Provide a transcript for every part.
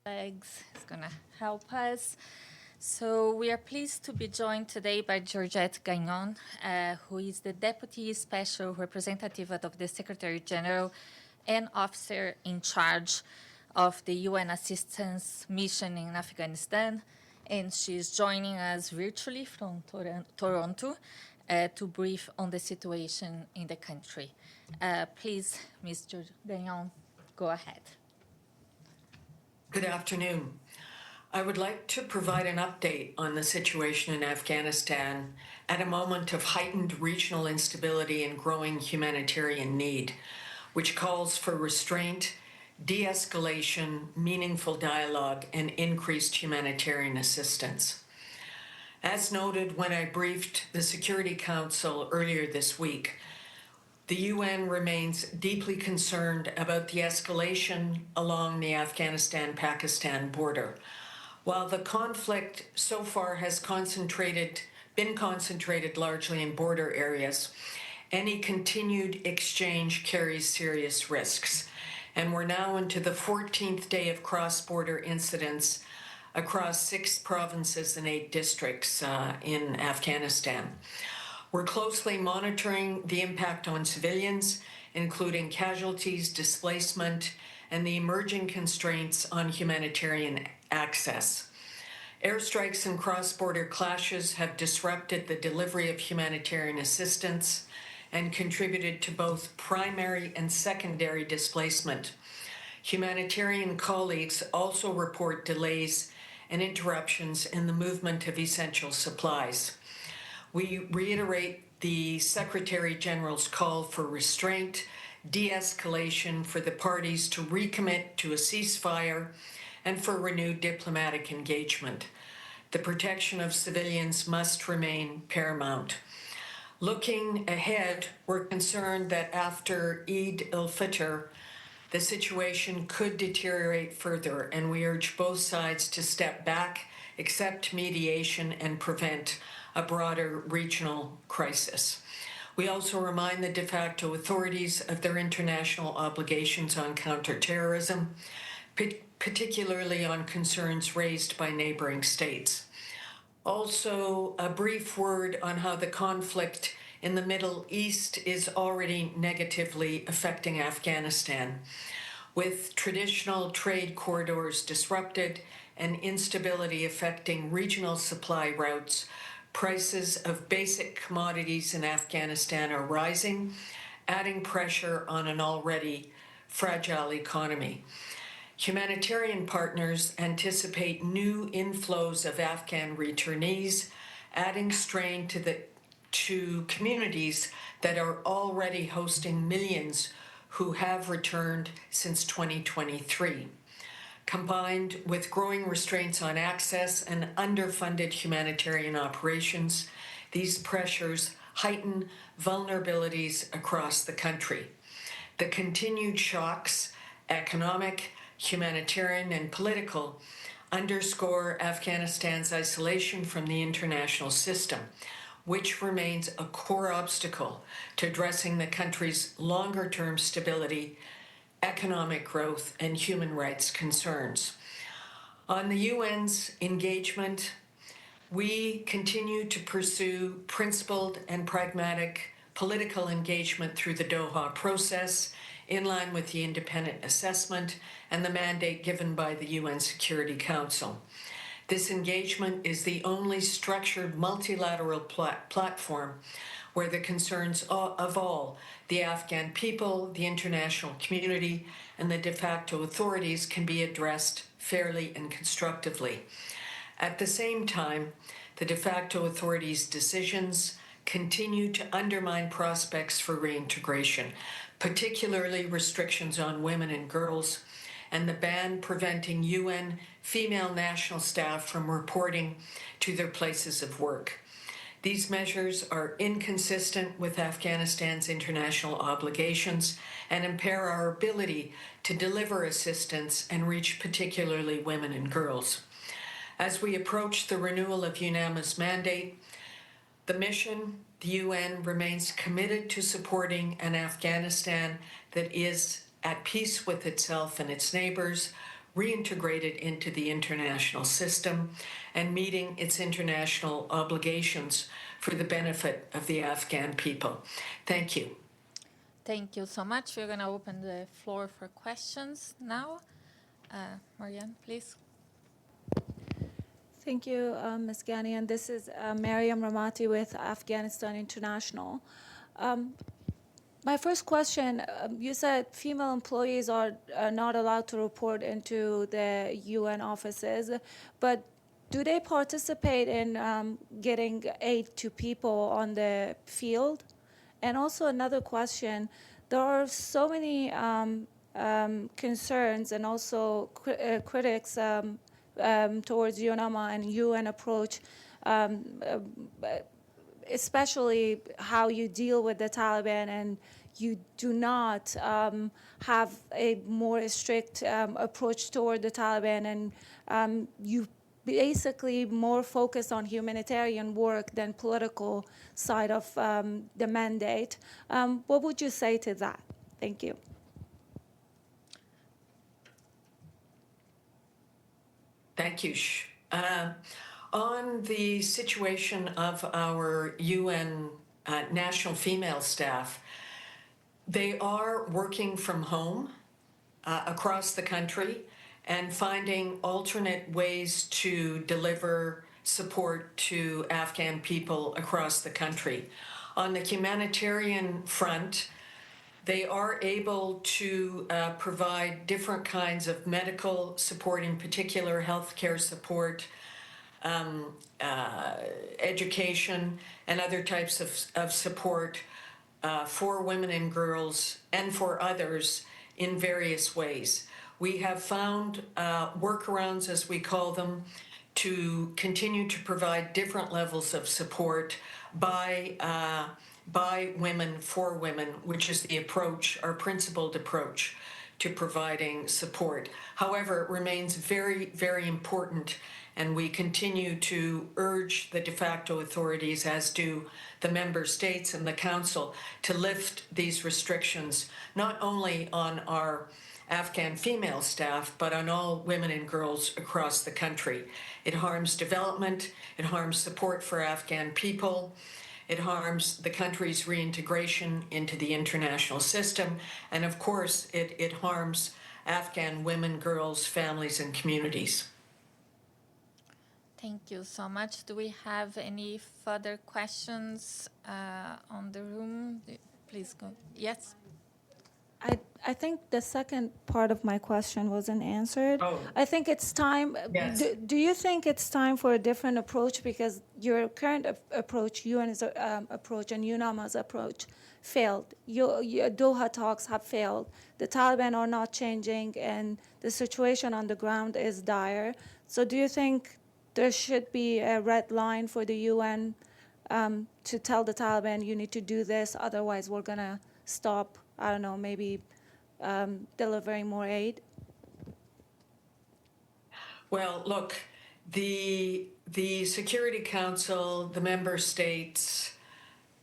Is going to help us. So we are pleased to be joined today by Georgette Gagnon, who is the Deputy Special Representative of the Secretary General and officer in charge of the UN Assistance Mission in Afghanistan. And she's joining us virtually from Toronto to brief on the situation in the country. Please, Mr. Gagnon, go ahead. Good afternoon. I would like to provide an update on the situation in Afghanistan at a moment of heightened regional instability and growing humanitarian need, which calls for restraint, de-escalation, meaningful dialogue, and increased humanitarian assistance. As noted when I briefed the Security Council earlier this week, the UN remains deeply concerned about the escalation along the Afghanistan-Pakistan border. While the conflict so far has been concentrated largely in border areas, any continued exchange carries serious risks. And we're now into the 14th day of cross-border incidents across 6 provinces and 8 districts in Afghanistan. We're closely monitoring the impact on civilians, including casualties, displacement, and the emerging constraints on humanitarian access. Airstrikes and cross-border clashes have disrupted the delivery of humanitarian assistance and contributed to both primary and secondary displacement. Humanitarian colleagues also report delays and interruptions in the movement of essential supplies. We reiterate the Secretary General's call for restraint, de-escalation, for the parties to recommit to a ceasefire, and for renewed diplomatic engagement. The protection of civilians must remain paramount. Looking ahead, we're concerned that after Eid al-Fitr, the situation could deteriorate further, and we urge both sides to step back, accept mediation, and prevent a broader regional crisis. We also remind the de facto authorities of their international obligations on counterterrorism, particularly on concerns raised by neighboring states. Also, a brief word on how the conflict in the Middle East is already negatively affecting Afghanistan, with traditional trade corridors disrupted and instability affecting regional supply routes. Prices of basic commodities in Afghanistan are rising, adding pressure on an already fragile economy. Humanitarian partners anticipate new inflows of Afghan returnees, adding strain to communities that are already hosting millions who have returned since 2023. Combined with growing restraints on access and underfunded humanitarian operations, these pressures heighten vulnerabilities across the country. The continued shocks, economic, humanitarian, and political, underscore Afghanistan's isolation from the international system, which remains a core obstacle to addressing the country's longer-term stability, economic growth, and human rights concerns. On the UN's engagement, we continue to pursue principled and pragmatic political engagement through the Doha process, in line with the independent assessment and the mandate given by the UN Security Council. This engagement is the only structured multilateral platform where the concerns of all, the Afghan people, the international community, and the de facto authorities can be addressed fairly and constructively. At the same time, the de facto authorities' decisions continue to undermine prospects for reintegration, particularly restrictions on women and girls, and the ban preventing UN female national staff from reporting to their places of work. These measures are inconsistent with Afghanistan's international obligations and impair our ability to deliver assistance and reach particularly women and girls. As we approach the renewal of UNAMA's mandate, the mission, the UN, remains committed to supporting an Afghanistan that is at peace with itself and its neighbors, reintegrated into the international system, and meeting its international obligations for the benefit of the Afghan people. Thank you. Thank you so much. We're going to open the floor for questions now. Marianne, please. Thank you, Ms. Gagnon. This is Mariam Ramati with Afghanistan International. My first question, you said female employees are not allowed to report into the UN offices, but do they participate in getting aid to people on the field? And also another question, there are so many concerns and also critics towards UNAMA and UN approach, especially how you deal with the Taliban, and you do not have a more strict approach toward the Taliban, and you basically more focus on humanitarian work than political side of the mandate. What would you say to that? Thank you. Thank you. On the situation of our UN national female staff, they are working from home across the country and finding alternate ways to deliver support to Afghan people across the country. On the humanitarian front, they are able to provide different kinds of medical support, in particular healthcare support, education, and other types of support for women and girls and for others in various ways. We have found workarounds, as we call them, to continue to provide different levels of support by women for women, which is the approach, our principled approach to providing support. However, it remains very, very important, and we continue to urge the de facto authorities, as do the member states and the council, to lift these restrictions, not only on our Afghan female staff, but on all women and girls across the country. It harms development, it harms support for Afghan people, it harms the country's reintegration into the international system, and of course, it harms Afghan women, girls, families, and communities. Thank you so much. Do we have any further questions on the room? Please go. Yes. I think the second part of my question wasn't answered. Oh. I think it's time. Yes. Do you think it's time for a different approach? Because your current approach, UN's approach and UNAMA's approach failed. Your Doha talks have failed. The Taliban are not changing, and the situation on the ground is dire. So do you think there should be a red line for the UN to tell the Taliban, you need to do this, otherwise we're going to stop, I don't know, maybe delivering more aid? Well, look, the Security Council, the member states,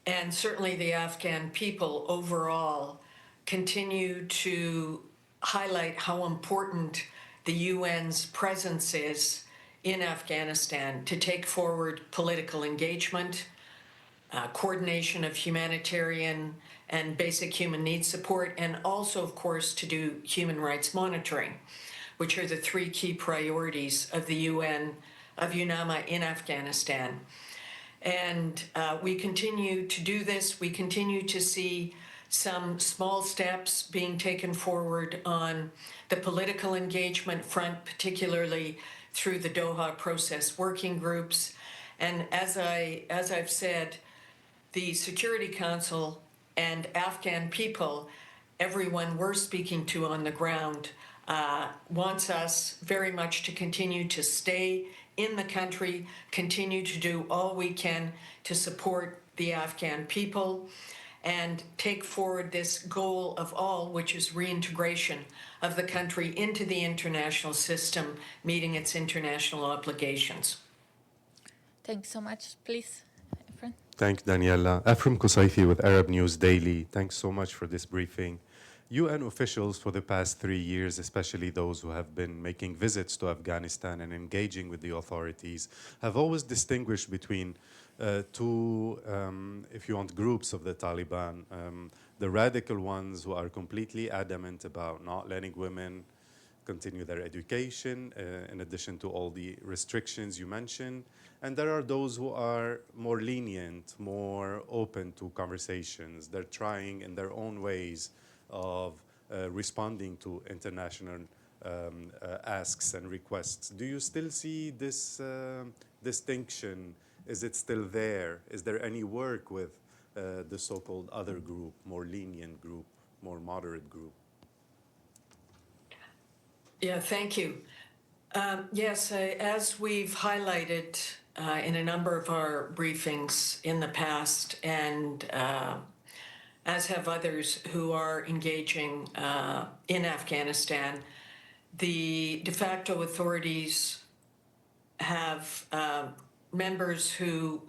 and certainly the Afghan people overall continue to highlight how important the UN's presence is in Afghanistan to take forward political engagement, coordination of humanitarian and basic human needs support, and also, of course, to do human rights monitoring, which are the three key priorities of the UN, of UNAMA in Afghanistan. And we continue to do this. We continue to see some small steps being taken forward on the political engagement front, particularly through the Doha process working groups. And as I've said, the Security Council and Afghan people, everyone we're speaking to on the ground, wants us very much to continue to stay in the country, continue to do all we can to support the Afghan people, and take forward this goal of all, which is reintegration of the country into the international system, meeting its international obligations. Thanks so much. Please, Thanks, Daniela. Afram Kusaifi with Arab News Daily. Thanks so much for this briefing. UN officials for the past 3 years, especially those who have been making visits to Afghanistan and engaging with the authorities, have always distinguished between two, if you want, groups of the Taliban. The radical ones who are completely adamant about not letting women continue their education, in addition to all the restrictions you mentioned. And there are those who are more lenient, more open to conversations. They're trying in their own ways of responding to international asks and requests. Do you still see this distinction? Is it still there? Is there any work with the so-called other group, more lenient group, more moderate group? Yeah, thank you. Yes, as we've highlighted in a number of our briefings in the past, and as have others who are engaging in Afghanistan, the de facto authorities have members who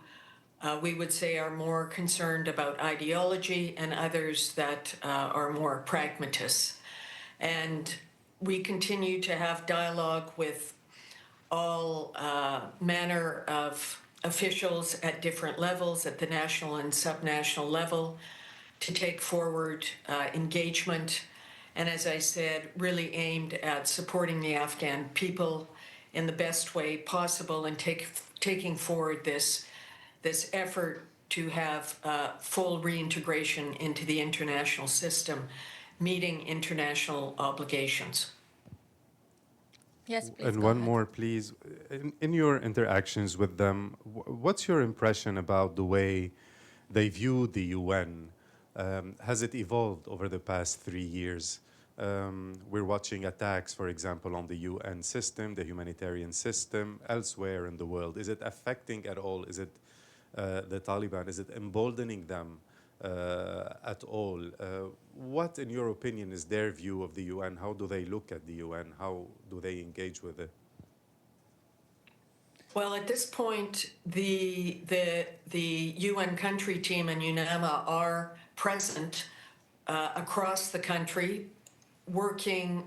we would say are more concerned about ideology, and others that are more pragmatists. And we continue to have dialogue with all manner of officials at different levels, at the national and subnational level, to take forward engagement. And as I said, really aimed at supporting the Afghan people in the best way possible, and taking forward this effort to have full reintegration into the international system, meeting international obligations. Yes, please. And go one ahead. more, please. In your interactions with them, what's your impression about the way they view the UN? Has it evolved over the past 3 years? We're watching attacks, for example, on the UN system, the humanitarian system, elsewhere in the world. Is it affecting at all? Is it the Taliban? Is it emboldening them at all? What, in your opinion, is their view of the UN? How do they look at the UN? How do they engage with it? Well, at this point, the UN country team and UNAMA are present across the country, working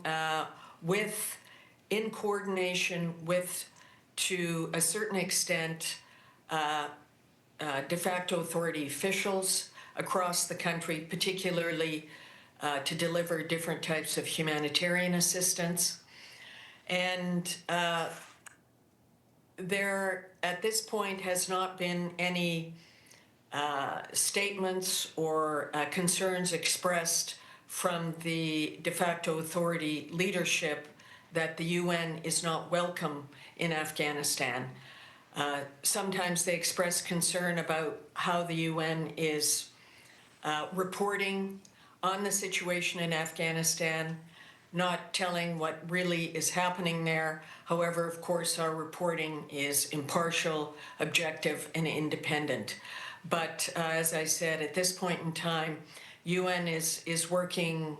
in coordination with, to a certain extent, de facto authority officials across the country, particularly to deliver different types of humanitarian assistance. And there, at this point, has not been any statements or concerns expressed from the de facto authority leadership that the UN is not welcome in Afghanistan. Sometimes they express concern about how the UN is reporting on the situation in Afghanistan, not telling what really is happening there. However, of course, our reporting is impartial, objective, and independent. But as I said, at this point in time, UN is working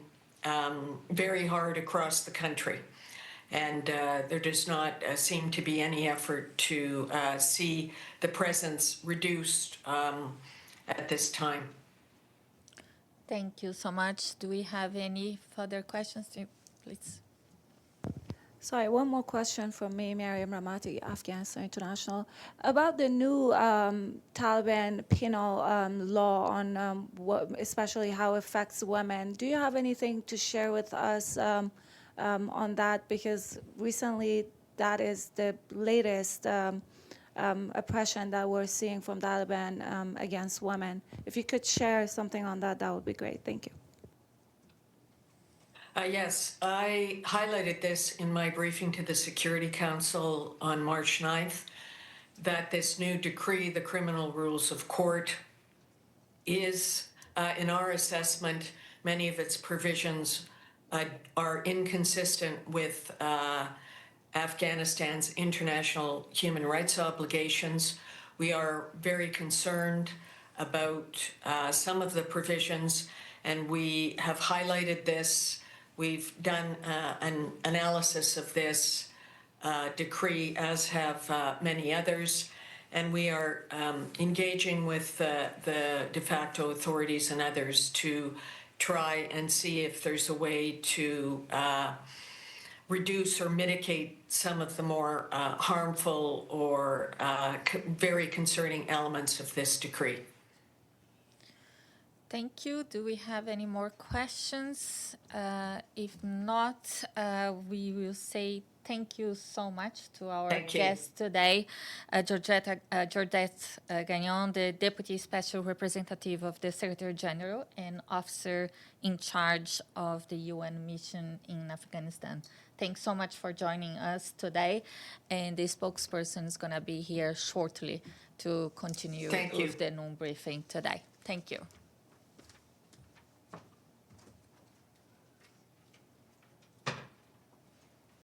very hard across the country. And there does not seem to be any effort to see the presence reduced at this time. Thank you so much. Do we have any further questions? Please. Sorry, one more question from me, Mariam Ramati, Afghanistan International, about the new Taliban penal law on especially how it affects women. Do you have anything to share with us on that? Because recently that is the latest oppression that we're seeing from Taliban against women. If you could share something on that, that would be great. Thank you. Yes, I highlighted this in my briefing to the Security Council on March 9th, that this new decree, the Criminal Rules of Court, is, in our assessment, many of its provisions are inconsistent with Afghanistan's international human rights obligations. We are very concerned about some of the provisions, and we have highlighted this. We've done an analysis of this decree, as have many others, and we are engaging with the de facto authorities and others to try and see if there's a way to reduce or mitigate some of the more harmful or very concerning elements of this decree. Thank you. Do we have any more questions? If not, we will say thank you so much to our guest today, Georgette Gagnon, the Deputy Special Representative of the Secretary General and Officer in charge of the UN mission in Afghanistan. Thanks so much for joining us today. And the spokesperson is going to be here shortly to continue with the noon briefing today. Thank you.